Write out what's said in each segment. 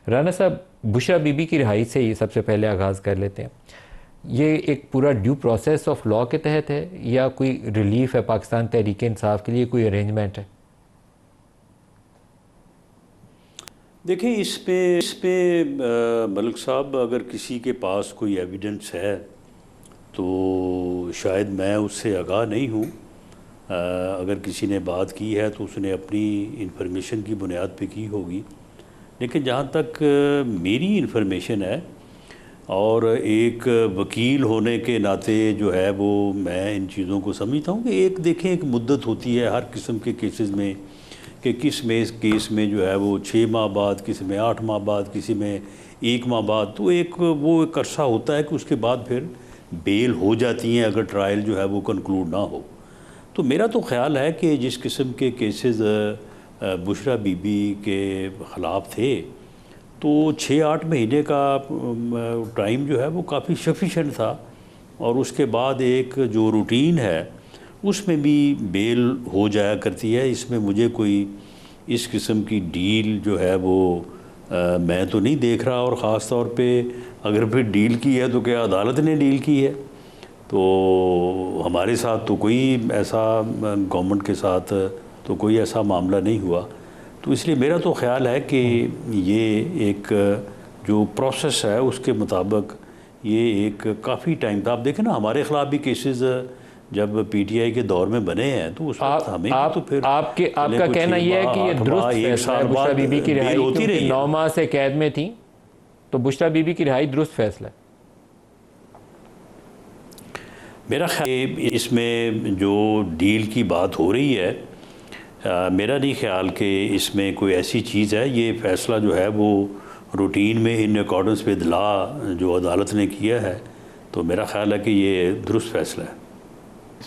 राना साहब, बुशरा बीबी की रिहाई से ही सबसे पहले आगाज़ कर लेते हैं। ये एक पूरा ड्यू प्रोसेस ऑफ लॉ के तहत है या कोई रिलीफ है पाकिस्तान तहरीक इंसाफ के लिए, कोई अरेंजमेंट है? देखिए, इस पे मलिक साहब, अगर किसी के पास कोई एविडेंस है तो शायद मैं उससे आगाह नहीं हूँ। अगर किसी ने बात की है तो उसने अपनी इंफॉर्मेशन की बुनियाद पे की होगी। लेकिन जहाँ तक मेरी इंफॉर्मेशन है और एक वकील होने के नाते जो है वो मैं इन चीज़ों को समझता हूँ कि एक देखें, एक मुद्दत होती है हर किस्म के केसेस में कि किस में इस केस में जो है वो 6 माह बाद, किसी में 8 माह बाद, किसी में 1 माह बाद, तो एक अरसा होता है कि उसके बाद फिर बेल हो जाती हैं अगर ट्रायल जो है वो कंक्लूड ना हो। तो मेरा तो ख्याल है कि जिस किस्म के केसेस बुशरा बीबी के ख़िलाफ़ थे तो 6-8 महीने का टाइम जो है वो काफ़ी सफिशेंट था। और उसके बाद एक जो रूटीन है उसमें भी बेल हो जाया करती है। इसमें मुझे कोई इस किस्म की डील जो है वो मैं तो नहीं देख रहा। और ख़ास तौर पे अगर फिर डील की है तो क्या अदालत ने डील की है? तो हमारे साथ तो कोई ऐसा, गवर्नमेंट के साथ तो कोई ऐसा मामला नहीं हुआ। तो इसलिए मेरा तो ख्याल है कि ये एक जो प्रोसेस है उसके मुताबिक ये एक काफ़ी टाइम था। आप देखें ना, हमारे ख़िलाफ़ भी केसेस जब पीटीआई के दौर में बने हैं तो उस वक्त हमें तो फिर आपका कहना यह है कि ये दुरुस्त फैसला है बुशरा बीबी की रिहाई होती रही, 9 माह से कैद में थी, तो बुशरा बीबी की रिहाई दुरुस्त फैसला है? मेरा ख्याल इसमें जो डील की बात हो रही है, मेरा नहीं ख्याल कि इसमें कोई ऐसी चीज़ है। ये फ़ैसला जो है वो रूटीन में इन अकॉर्डेंस विद लॉ जो अदालत ने किया है, तो मेरा ख्याल है कि ये दुरुस्त फ़ैसला है।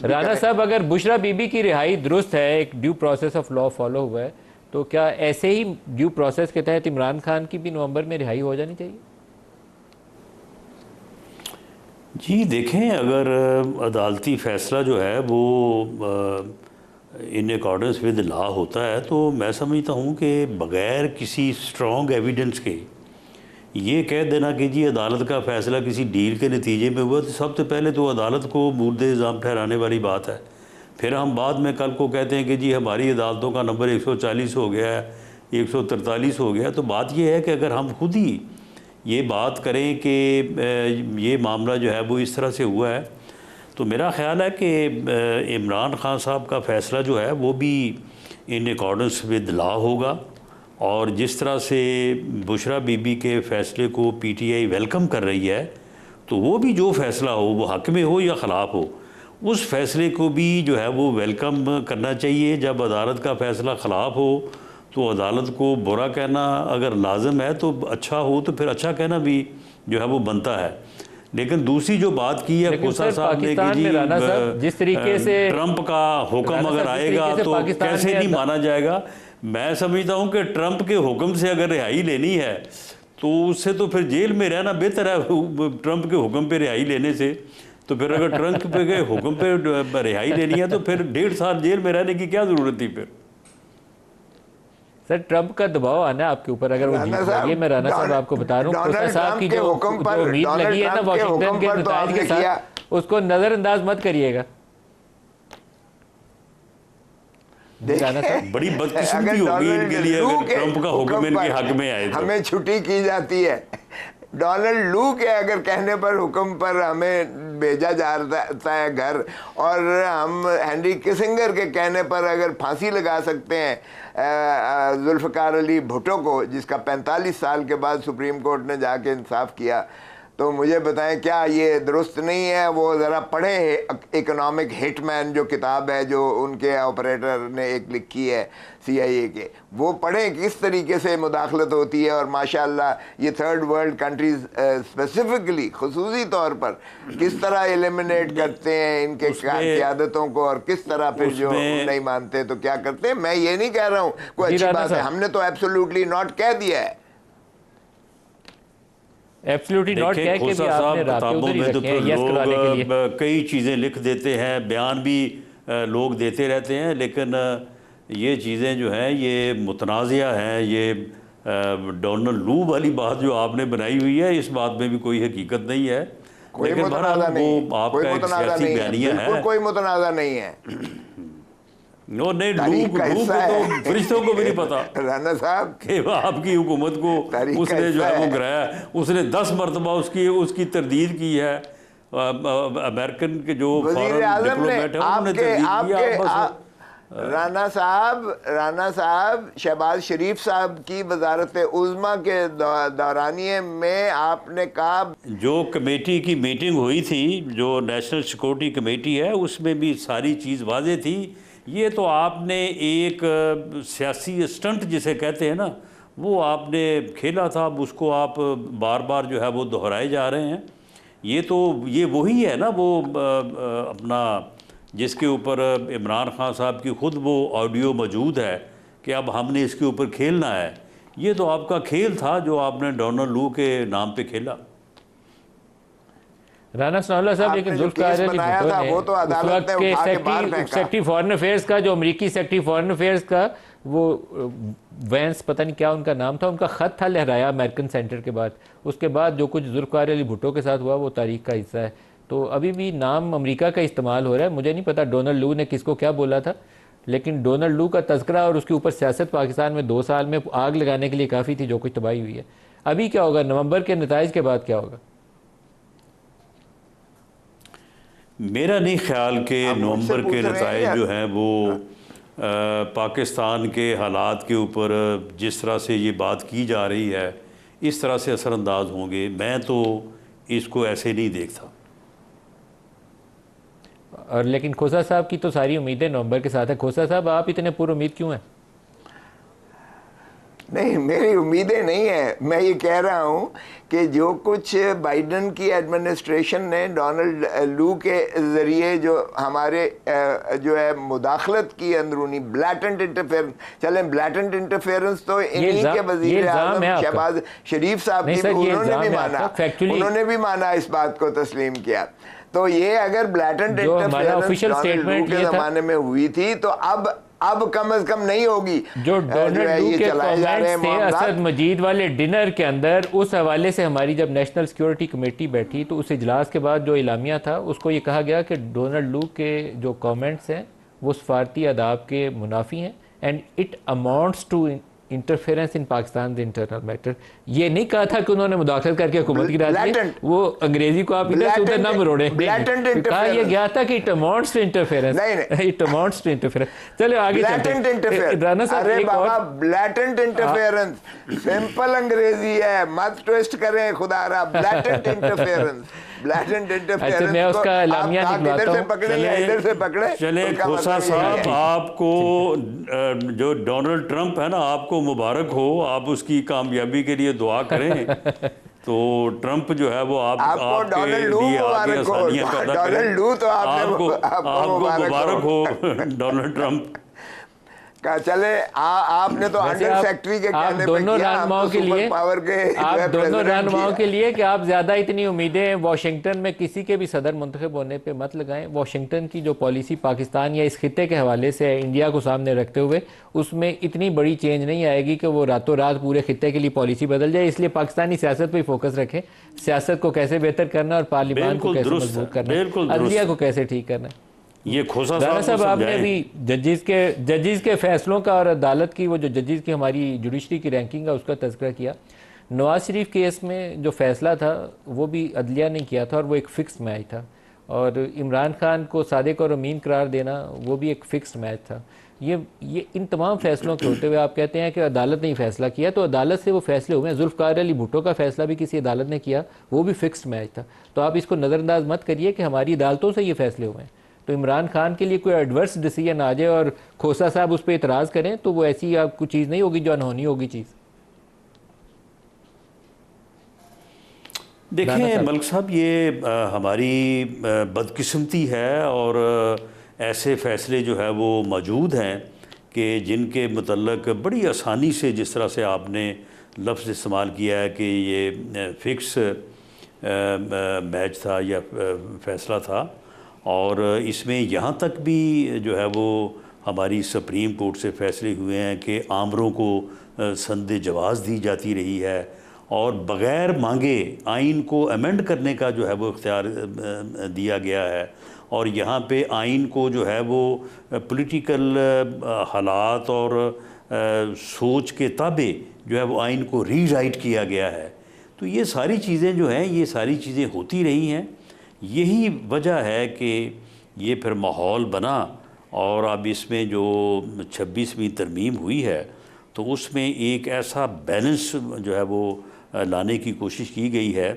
राना साहब, अगर बुशरा बीबी की रिहाई दुरुस्त है, एक due process of law follow हुआ है, तो क्या ऐसे ही ड्यू प्रोसेस के तहत इमरान खान की भी नवंबर में रिहाई हो जानी चाहिए? जी देखें, अगर अदालती फ़ैसला जो है वो इन अकॉर्डेंस विद लॉ होता है तो मैं समझता हूँ कि बग़ैर किसी स्ट्रॉन्ग एविडेंस के ये कह देना कि जी अदालत का फ़ैसला किसी डील के नतीजे में हुआ, तो सबसे पहले तो अदालत को मुर्दे इल्ज़ाम ठहराने वाली बात है। फिर हम बाद में कल को कहते हैं कि जी हमारी अदालतों का नंबर 140 हो गया है, 143 हो गया। तो बात ये है कि अगर हम खुद ही ये बात करें कि ये मामला जो है वो इस तरह से हुआ है, तो मेरा ख़्याल है कि इमरान खान साहब का फ़ैसला जो है वो भी इन अकॉर्डेंस विद लॉ होगा। और जिस तरह से बुशरा बीबी के फ़ैसले को पीटीआई वेलकम कर रही है, तो वो भी जो फ़ैसला हो, वो हक़ में हो या ख़िलाफ़ हो, उस फ़ैसले को भी जो है वो वेलकम करना चाहिए। जब अदालत का फ़ैसला ख़िलाफ़ हो तो अदालत को बुरा कहना अगर लाजम है, तो अच्छा हो तो फिर अच्छा कहना भी जो है वो बनता है। लेकिन दूसरी जो बात की है खोसा साहब ने कि जी जिस तरीके से ट्रंप का हुक्म अगर आएगा तो कैसे नहीं माना जाएगा, मैं समझता हूँ कि ट्रंप के हुक्म से अगर रिहाई लेनी है तो उससे तो फिर जेल में रहना बेहतर है ट्रंप के हुक्म पे रिहाई लेने से। तो फिर अगर ट्रंप के हुक्म पे रिहाई लेनी है तो फिर 1.5 साल जेल में रहने की क्या ज़रूरत थी फिर? सर, ट्रंप का दबाव आना आपके ऊपर, अगर वो जीत जाएंगे। मैं राना साहब आपको बता रहा हूँ, खोसा साहब की जो उम्मीद लगी है ना वाशिंगटन के नताइज के साथ, उसको नज़रअंदाज मत करिएगा। बड़ी बदकिस्मती होगी इनके लिए अगर ट्रंप का हुक्म इनके हक में आए तो। हमें छुट्टी की जाती है। डोनाल्ड लू के अगर कहने पर, हुक्म पर हमें भेजा जाता है घर, और हम हेनरी किसिंगर के कहने पर अगर फांसी लगा सकते हैं जुल्फ़िकार अली भुट्टो को, जिसका 45 साल के बाद सुप्रीम कोर्ट ने जाके इंसाफ किया, तो मुझे बताएं क्या ये दुरुस्त नहीं है? वो ज़रा पढ़ें इकोनॉमिक हिटमैन जो किताब है जो उनके ऑपरेटर ने एक लिखी है CIA के, वो पढ़ें किस तरीके से मुदाखलत होती है। और माशाअल्लाह ये थर्ड वर्ल्ड कंट्रीज़ स्पेसिफिकली खुसूसी तौर पर किस तरह एलिमिनेट करते हैं इनके क़यादतों को, और किस तरह फिर जो नहीं मानते तो क्या करते हैं। मैं ये नहीं कह रहा हूँ कोई अच्छी बात है, हमने तो एब्सोल्युटली नॉट कह दिया है। एब्सोल्युटली नॉट कह के भी आपने किताबों में तो फिर लोग कई चीज़ें लिख देते हैं, बयान भी लोग देते रहते हैं, लेकिन ये चीज़ें जो हैं ये मुतनाज़िया हैं, ये डोनाल्ड लू वाली बात जो आपने बनाई हुई है, इस बात में भी कोई हकीकत नहीं है। लेकिन बहरहाल वो आपका एक सियासी बयानिया है, कोई मुतनाज़ा नहीं है। नो नहीं, लू को तो फरिश्तों को भी नहीं पता राना साहब कि आपकी हुकूमत को उसने जो है वो गिराया। उसने 10 मरतबा उसकी तरदीद की है। अमेरिकन के जो फॉरेन डिप्लोमेट है उन्होंने तरदीद किया। राना साहब शहबाज शरीफ साहब की वजारत उज़्मा के दौरानिए में आपने कहा, जो कमेटी की मीटिंग हुई थी, जो नेशनल सिक्योरिटी कमेटी है, उसमें भी सारी चीज़ वाज़ेह थी। ये तो आपने एक सियासी स्टंट जिसे कहते हैं ना, वो आपने खेला था। अब उसको आप बार बार जो है वो दोहराए जा रहे हैं। ये वही है ना, वो अपना जिसके ऊपर इमरान खान साहब की ख़ुद वो ऑडियो मौजूद है कि अब हमने इसके ऊपर खेलना है। ये तो आपका खेल था जो आपने डोनाल्ड लू के नाम पे खेला। राना सनाउल्लाह साहब, लेकिन जुल्फ़िकार अली भुट्टो ने उस वक्त के सेक्रेटरी फॉरेन अफेयर्स का, जो अमेरिकी सेक्रेटरी फॉरेन अफेयर्स का, वो वैंस पता नहीं क्या उनका नाम था, उनका ख़त था लहराया अमेरिकन सेंटर के बाद। उसके बाद जो कुछ जुल्फ़िकार अली भुट्टो के साथ हुआ वो तारीख़ का हिस्सा है। तो अभी भी नाम अमेरिका का इस्तेमाल हो रहा है। मुझे नहीं पता डोनाल्ड लू ने किसको क्या बोला था, लेकिन डोनाल्ड लू का तस्करा और उसके ऊपर सियासत पाकिस्तान में 2 साल में आग लगाने के लिए काफ़ी थी, जो कुछ तबाही हुई है। अभी क्या होगा, नवंबर के नताइज के बाद क्या होगा? मेरा नहीं ख्याल कि नवंबर के नताइज जो हैं वो पाकिस्तान के हालात के ऊपर जिस तरह से ये बात की जा रही है इस तरह से असरअंदाज होंगे। मैं तो इसको ऐसे नहीं देखता। और लेकिन खोसा साहब की तो सारी उम्मीदें नवंबर के साथ है। खोसा साहब, आप इतने पुरुम्मीद क्यों हैं? नहीं, मेरी उम्मीदें नहीं है। मैं ये कह रहा हूँ कि जो कुछ बाइडन की एडमिनिस्ट्रेशन ने डोनाल्ड लू के ज़रिए जो हमारे जो है मुदाखलत की अंदरूनी ब्लैटेंट इंटरफेरेंस, चलें ब्लैटेंट इंटरफेरेंस तो इन्हीं के वज़ीर आज़म शहबाज शरीफ साहब की उन्होंने भी माना, इस बात को तस्लीम किया। तो ये अगर ब्लैटेंट इंटरफेरेंस डोनाल्ड लू के ज़माने में हुई थी तो अब कम से कम नहीं होगी। जो डोनाल्ड लू के कमेंट्स थे असद मजीद वाले डिनर के अंदर, उस हवाले से हमारी जब नेशनल सिक्योरिटी कमेटी बैठी तो उस इजलास के बाद जो इलामिया था उसको ये कहा गया कि डोनाल्ड लू के जो कमेंट्स हैं वो सफारती आदाब के मुनाफी हैं and it amounts to interference in Pakistan internal matter. ये नहीं कहा था कि उन्होंने मुदाखलत करके हुकूमत गिरा दी। वो अंग्रेजी को आप इधर से उधर ना मरोड़े, कहा यह गया था कि it amounts to interference, it amounts to interference. चलो आगे चलते। राना साहब, अरे बाबा, ब्लैटेंट इंटरफेरेंस सिंपल अंग्रेजी है, मत ट्विस्ट करें खुदारा। Blatant interference, blatant interference. अच्छा, मैं उसका लामिया निकलवाता हूं। इधर से पकड़े। चले खोसा साहब, आपको जो डोनाल्ड ट्रंप है ना, आपको मुबारक हो। आप उसकी कामयाबी के लिए दुआ करें। तो ट्रंप जो है वो आपको डोनाल्ड लू मुबारक हो। डोनाल्ड लू तो आपको मुबारक हो डोनाल्ड ट्रंप का। चले आपने तो अंडर सेक्रेटरी के कहने दोनों रहनुमाओं के लिए, आप दोनों रहनुमाओं के लिए कि आप ज़्यादा इतनी उम्मीदें वाशिंगटन में किसी के भी सदर मुंतखब होने पे मत लगाएं। वाशिंगटन की जो पॉलिसी पाकिस्तान या इस खित्ते के हवाले से है, इंडिया को सामने रखते हुए, उसमें इतनी बड़ी चेंज नहीं आएगी कि वो रातों रात पूरे खित्ते के लिए पॉलिसी बदल जाए। इसलिए पाकिस्तानी सियासत पर फोकस रखें, सियासत को कैसे बेहतर करना और पार्लियामेंट को कैसे मजबूत करना, अदलिया को कैसे ठीक करना। ये खोसा साहब, आपने भी जजेस के फैसलों का और अदालत की, वो जो जजेस की हमारी जुडिशरी की रैंकिंग है उसका तज़किरा किया। नवाज शरीफ केस में जो फैसला था वो भी अदलिया ने किया था और वो एक फ़िक्स मैच था, और इमरान खान को सादिक और अमीन करार देना वो भी एक फ़िक्स मैच था। ये इन तमाम फैसलों के होते हुए आप कहते हैं कि अदालत ने फैसला किया, तो अदालत से वो फैसले हुए हैं। जुल्फ़िकार अली भुट्टो का फैसला भी किसी अदालत ने किया, वो भी फ़िक्स मैच था। तो आप इसको नज़रअंदाज मत करिए कि हमारी अदालतों से ये फैसले हुए हैं। तो इमरान खान के लिए कोई एडवर्स डिसीजन आ जाए और खोसा साहब उस पर इतराज़ करें तो वो ऐसी आपको चीज़ नहीं होगी जो अनहोनी होगी चीज़। देखिए मलिक साहब, ये हमारी बदकिस्मती है और ऐसे फ़ैसले जो है वो मौजूद हैं कि जिनके मतलब बड़ी आसानी से, जिस तरह से आपने लफ्ज़ इस्तेमाल किया है कि ये फ़िक्स मैच था या फ़ैसला था, और इसमें यहाँ तक भी जो है वो हमारी सुप्रीम कोर्ट से फैसले हुए हैं कि आमरों को संद जवाज़ दी जाती रही है और बग़ैर मांगे आइन को अमेंड करने का जो है वो इख्तियार दिया गया है। और यहाँ पे आइन को जो है वो पॉलिटिकल हालात और सोच के ताबे जो है वो आइन को रीराइट किया गया है। तो ये सारी चीज़ें जो हैं, ये सारी चीज़ें होती रही हैं। यही वजह है कि ये फिर माहौल बना और अब इसमें जो 26वीं तरमीम हुई है तो उसमें एक ऐसा बैलेंस जो है वो लाने की कोशिश की गई है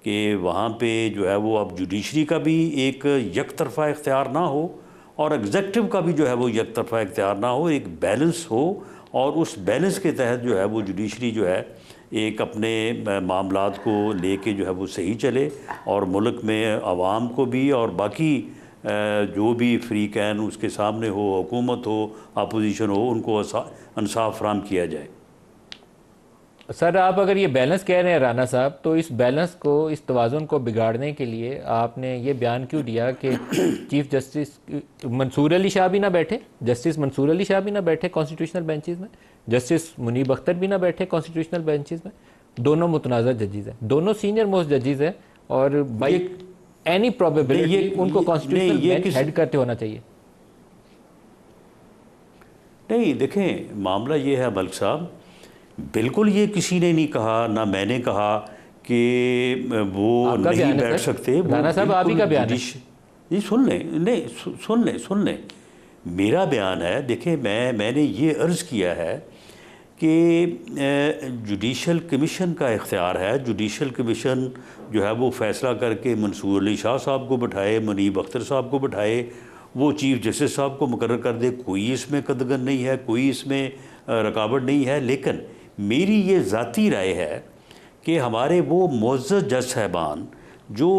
कि वहाँ पे जो है वो अब जुडिशरी का भी एक एक तरफ़ा इख्तियार ना हो और एग्जेक्टिव का भी जो है वो एक तरफ़ा इख्तियार ना हो, एक बैलेंस हो और उस बैलेंस के तहत जो है वो जुडिशरी जो है एक अपने मामलात को लेके जो है वो सही चले और मुल्क में आवाम को भी और बाकी जो भी फ्री कैन उसके सामने हो, हुकूमत हो, अपोजिशन हो, उनको इंसाफ फराहम किया जाए। सर आप अगर ये बैलेंस कह रहे हैं राना साहब, तो इस बैलेंस को, इस तवाज़ुन को बिगाड़ने के लिए आपने ये बयान क्यों दिया कि चीफ जस्टिस मंसूर अली शाह भी ना बैठे, जस्टिस मंसूर अली शाह भी ना बैठे कॉन्स्टिट्यूशनल बेंचेस में, जस्टिस मुनीब अख्तर भी ना बैठे कॉन्स्टिट्यूशनल बेंचेस में? दोनों मुतनाज़ा जजेज़ हैं, दोनों सीनियर मोस्ट जजेज़ हैं और बाई एनी प्रोबेबिलिटी उनको कॉन्स्टिट्यूशनल बेंच हेड करते होना चाहिए। नहीं देखें, मामला ये है मलिक साहब, बिल्कुल ये किसी ने नहीं कहा, ना मैंने कहा कि वो नहीं बैठ सकते। राना साहब आप ही का बयान है। ये सुन लें, नहीं सुन लें, मेरा बयान है। देखें मैंने ये अर्ज़ किया है कि जुडिशल कमीशन का इख्तियार है। जुडिशल कमीशन जो है वो फ़ैसला करके मंसूर अली शाह साहब को बिठाए, मुनीब अख्तर साहब को बिठाए, वो चीफ़ जस्टिस साहब को मुकर्रर कर दे। कोई इसमें कदगन नहीं है, कोई इसमें रुकावट नहीं है। लेकिन मेरी ये ज़ाती राय है कि हमारे वो मुअज़्ज़ज़ जज साहबान जो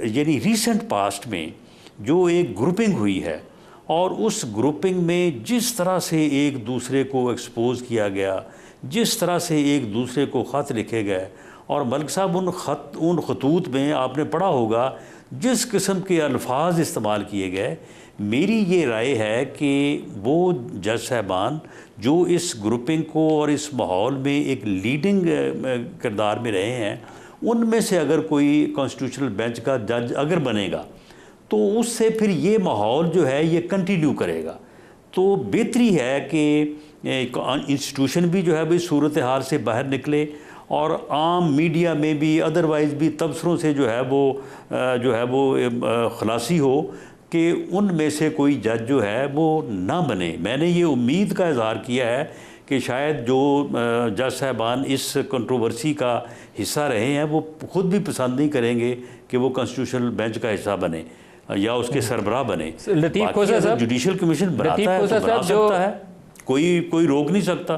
यानी रीसेंट पास्ट में जो एक ग्रुपिंग हुई है और उस ग्रुपिंग में जिस तरह से एक दूसरे को एक्सपोज़ किया गया, जिस तरह से एक दूसरे को ख़त लिखे गए, और मलिक साहब उन खतूत में आपने पढ़ा होगा जिस किस्म के अल्फाज इस्तेमाल किए गए। मेरी ये राय है कि वो जज साहबान जो इस ग्रुपिंग को और इस माहौल में एक लीडिंग किरदार में रहे हैं, उनमें से अगर कोई कॉन्स्टिट्यूशनल बेंच का जज अगर बनेगा तो उससे फिर ये माहौल जो है ये कंटिन्यू करेगा। तो बेहतरी है कि इंस्टीट्यूशन भी जो है भाई सूरत हाल से बाहर निकले और आम मीडिया में भी अदरवाइज़ भी तबसरों से जो है वो खलासी हो कि उनमें से कोई जज जो है वो ना बने। मैंने ये उम्मीद का इज़हार किया है कि शायद जो जज साहबान इस कंट्रोवर्सी का हिस्सा रहे हैं वो ख़ुद भी पसंद नहीं करेंगे कि वो कॉन्स्टिट्यूशनल बेंच का हिस्सा बने या उसके सरबराह बने। लतीफ़ खोसा साहब, जुडिशल कमीशन बनाता है तो बना सकता है, कोई रोक नहीं सकता।